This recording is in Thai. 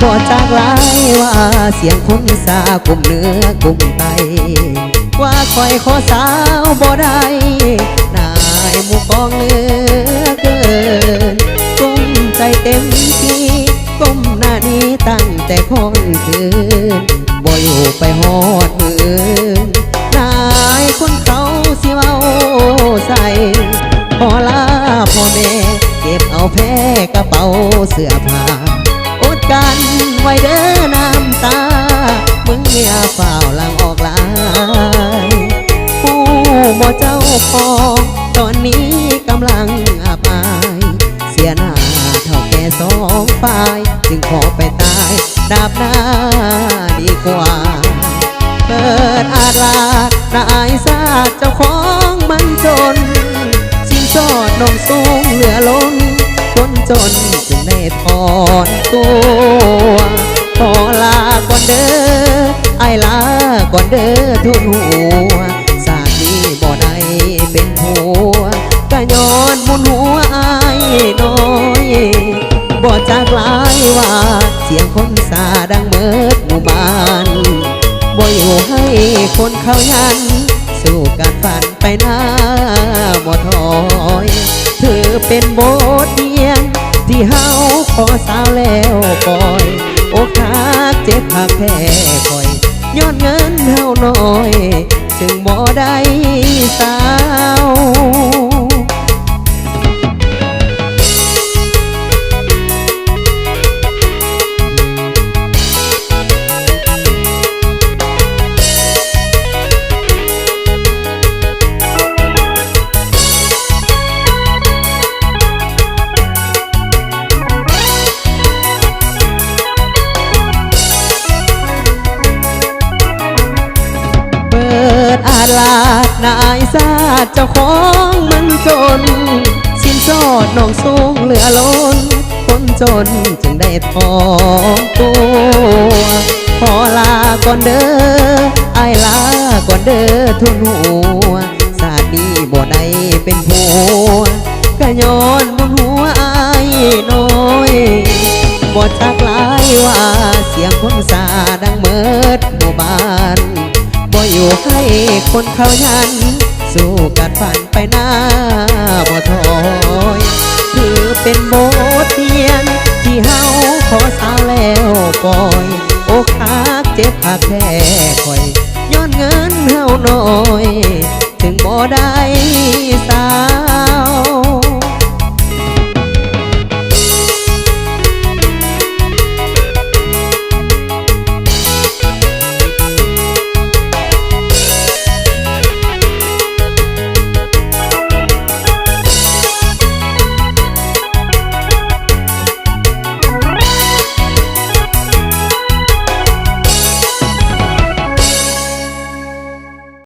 บ่จากหลายว่าเสียงคนสากลุ่มเนื้อกลุ่มไตว่าคอยขอสาวบ่ได้นายหมู่กองเหลือเกินก้มใจเต็มที่ก้มหน้านี้ตั้งแต่คนคืนบ่อยู่ไปฮอดมือนายคนเขาสิเว้าใส่พอลาพ่อแม่เก็บเอาแพ้กระเป๋าเสื้อผ้าอดกันไว้เด้อน้ำตามึงอย่าเฝ้าหลังออกลายผู้บ่เจ้าของตอนนี้กำลังอับอายเสียหน้าเท่าแก่สองฝ่ายจึงขอไปตายดาบหน้าดีกว่าเปิดอาลานายซาเจ้าของมันจนสิ้นสอดนองสูงเหลือล้นคนจนจึงได้ถอนตัวขอลาก่อนเด้อไอ้ลาก่อนเด้อทุนหัวสามีบ่ได้เป็นผัวก็ย้อนมุนหัวอายน้อยบ่จากหลายว่าเสียงคนสาดังเมิดหมู่บ้านบ่อยู่ให้คนเขายันสู้การฝันไปหน้าบ่ถอยถือเป็นบทเรียนที่เฮาขอสาวแล้วปล่อยอกหักเจ็บหักแพ้คอยย้อนเงินเฮาน้อยจึงบ่ได้สาวอาลาดนายซาเจ้าของมันจนสิ้นสอดน้องสูงเหลือล้นคนจนจึงได้ถอนตัวขอลาก่อนเด้อไอ้ลาก่อนเด้อทุนหัวสาดีบ่ได้เป็นผัวก็ย้อนบนหัวไอ้น้อยบ่ชักหลายว่าเสียงคนสาดังเมิดหมู่บ้านบ่อยู่ให้คนเขายันสู้กัดฝันไปหน้าบ่ถอยถือเป็นบทเรียนที่เฮาขอสาวแล้วปล่อยอกหักเจ็บหักแพ้คอยย้อนเงินเฮาน้อย